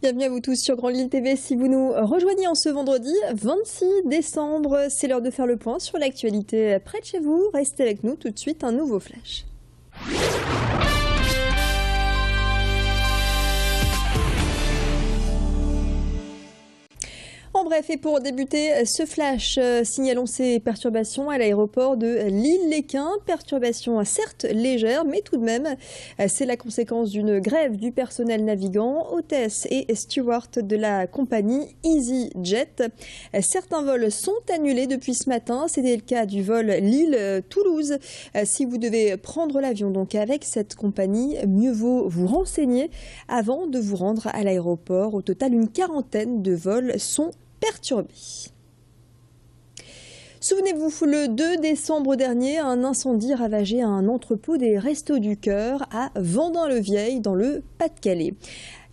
Bienvenue à vous tous sur Grand Lille TV. Si vous nous rejoignez en ce vendredi 26 décembre, c'est l'heure de faire le point sur l'actualité près de chez vous. Restez avec nous, tout de suite un nouveau flash. En bref, et pour débuter ce flash, signalons ces perturbations à l'aéroport de Lille-Léquin. Perturbations certes légères, mais tout de même, c'est la conséquence d'une grève du personnel navigant, hôtesse et steward de la compagnie EasyJet. Certains vols sont annulés depuis ce matin. C'était le cas du vol Lille-Toulouse. Si vous devez prendre l'avion donc avec cette compagnie, mieux vaut vous renseigner avant de vous rendre à l'aéroport. Au total, une quarantaine de vols sont perturbés. Souvenez-vous, le 2 décembre dernier, un incendie ravageait un entrepôt des Restos du Cœur à Vendin-le-Vieil dans le Pas-de-Calais.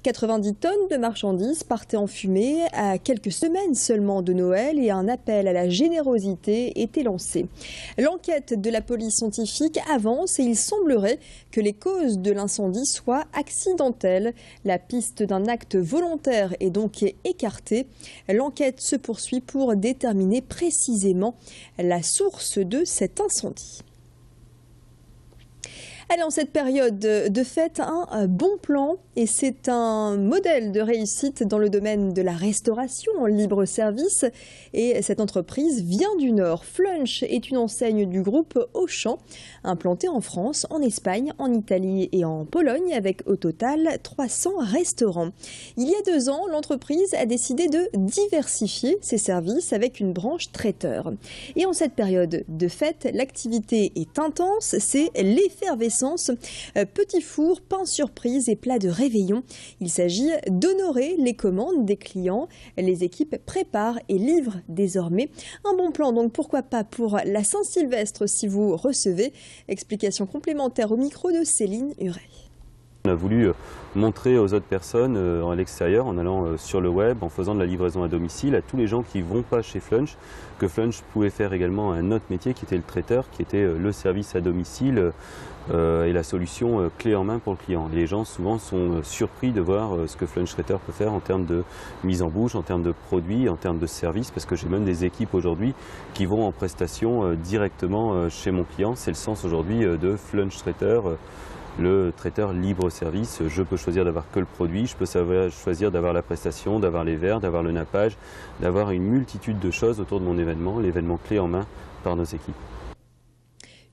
90 tonnes de marchandises partaient en fumée à quelques semaines seulement de Noël et un appel à la générosité était lancé. L'enquête de la police scientifique avance et il semblerait que les causes de l'incendie soient accidentelles. La piste d'un acte volontaire est donc écartée. L'enquête se poursuit pour déterminer précisément la source de cet incendie. Allez, en cette période de fête, un bon plan et c'est un modèle de réussite dans le domaine de la restauration en libre service. Et cette entreprise vient du Nord. Flunch est une enseigne du groupe Auchan, implantée en France, en Espagne, en Italie et en Pologne avec au total 300 restaurants. Il y a 2 ans, l'entreprise a décidé de diversifier ses services avec une branche traiteur. Et en cette période de fête, l'activité est intense, c'est l'effervescence. Petits fours, pain surprise et plats de réveillon. Il s'agit d'honorer les commandes des clients. Les équipes préparent et livrent désormais. Un bon plan, donc pourquoi pas pour la Saint-Sylvestre si vous recevez. Explication complémentaire au micro de Céline Huret. On a voulu montrer aux autres personnes à l'extérieur, en allant sur le web, en faisant de la livraison à domicile, à tous les gens qui ne vont pas chez Flunch, que Flunch pouvait faire également un autre métier qui était le traiteur, qui était le service à domicile et la solution clé en main pour le client. Les gens souvent sont surpris de voir ce que Flunch Traiteur peut faire en termes de mise en bouche, en termes de produits, en termes de services, parce que j'ai même des équipes aujourd'hui qui vont en prestation directement chez mon client. C'est le sens aujourd'hui de Flunch Traiteur. Le traiteur libre-service, je peux choisir d'avoir que le produit, je peux choisir d'avoir la prestation, d'avoir les verres, d'avoir le nappage, d'avoir une multitude de choses autour de mon événement, l'événement clé en main par nos équipes.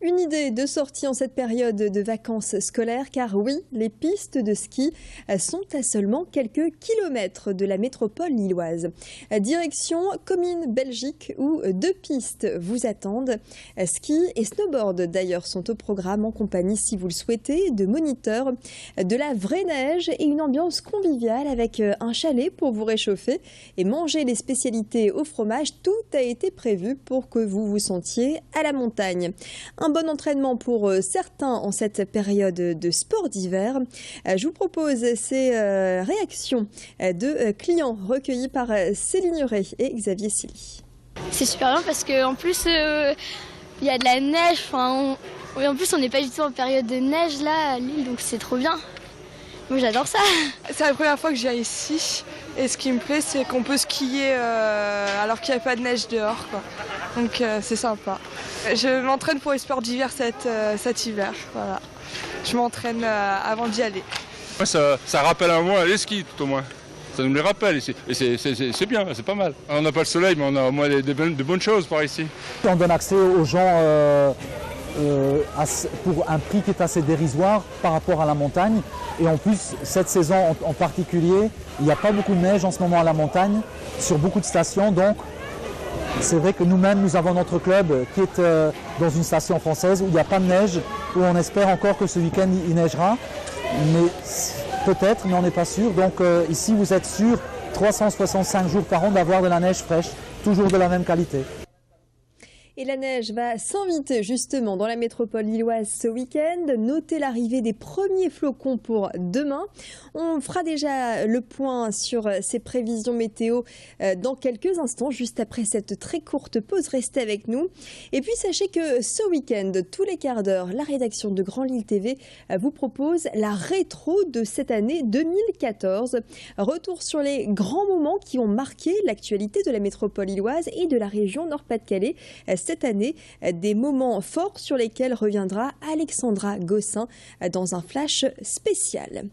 Une idée de sortie en cette période de vacances scolaires, car oui, les pistes de ski sont à seulement quelques kilomètres de la métropole lilloise. Direction Comines, Belgique, où 2 pistes vous attendent. Ski et snowboard d'ailleurs sont au programme en compagnie, si vous le souhaitez, de moniteurs, de la vraie neige et une ambiance conviviale avec un chalet pour vous réchauffer et manger les spécialités au fromage. Tout a été prévu pour que vous vous sentiez à la montagne. Un bon entraînement pour certains en cette période de sport d'hiver. Je vous propose ces réactions de clients recueillis par Céline Huret et Xavier Silly. C'est super bien parce qu'en plus il y a de la neige, en plus on n'est pas du tout en période de neige là à Lille, donc c'est trop bien. Moi j'adore ça. C'est la première fois que je viens ici et ce qui me plaît c'est qu'on peut skier alors qu'il n'y a pas de neige dehors, quoi. Donc c'est sympa. Je m'entraîne pour les sports d'hiver cet hiver. Voilà. Je m'entraîne avant d'y aller. Ouais, ça rappelle à moi les skis tout au moins. Ça nous les rappelle ici. Et c'est bien, c'est pas mal. On n'a pas le soleil mais on a au moins de bonnes choses par ici. On donne accès aux gens pour un prix qui est assez dérisoire par rapport à la montagne. Et en plus, cette saison en particulier, il n'y a pas beaucoup de neige en ce moment à la montagne, sur beaucoup de stations. Donc, c'est vrai que nous-mêmes, nous avons notre club qui est dans une station française où il n'y a pas de neige, où on espère encore que ce week-end il neigera. Mais peut-être, mais on n'est pas sûr. Donc ici, vous êtes sûr, 365 jours par an, d'avoir de la neige fraîche, toujours de la même qualité. Et la neige va s'inviter justement dans la métropole lilloise ce week-end. Notez l'arrivée des premiers flocons pour demain. On fera déjà le point sur ces prévisions météo dans quelques instants, juste après cette très courte pause. Restez avec nous. Et puis sachez que ce week-end, tous les quarts d'heure, la rédaction de Grand Lille TV vous propose la rétro de cette année 2014. Retour sur les grands moments qui ont marqué l'actualité de la métropole lilloise et de la région Nord-Pas-de-Calais cette année, des moments forts sur lesquels reviendra Alexandra Gossin dans un flash spécial.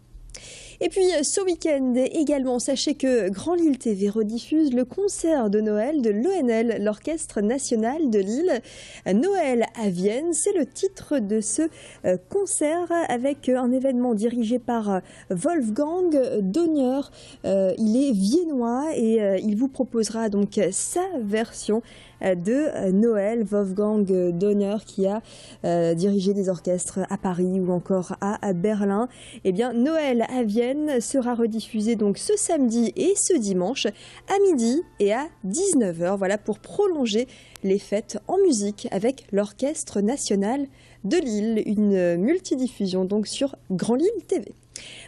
Et puis ce week-end également, sachez que Grand Lille TV rediffuse le concert de Noël de l'ONL, l'Orchestre National de Lille. Noël à Vienne, c'est le titre de ce concert avec un événement dirigé par Wolfgang Donner. Il est viennois et il vous proposera donc sa version de Noël. Wolfgang Donner qui a dirigé des orchestres à Paris ou encore à Berlin. Eh bien, Noël à Vienne sera rediffusé donc ce samedi et ce dimanche à midi et à 19h. Voilà pour prolonger les fêtes en musique avec l'Orchestre National de Lille. Une multidiffusion donc sur Grand Lille TV.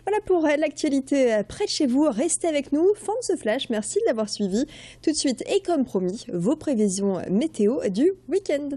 Voilà pour l'actualité près de chez vous. Restez avec nous. Fin de ce flash. Merci de l'avoir suivi. Tout de suite et comme promis, vos prévisions météo du week-end.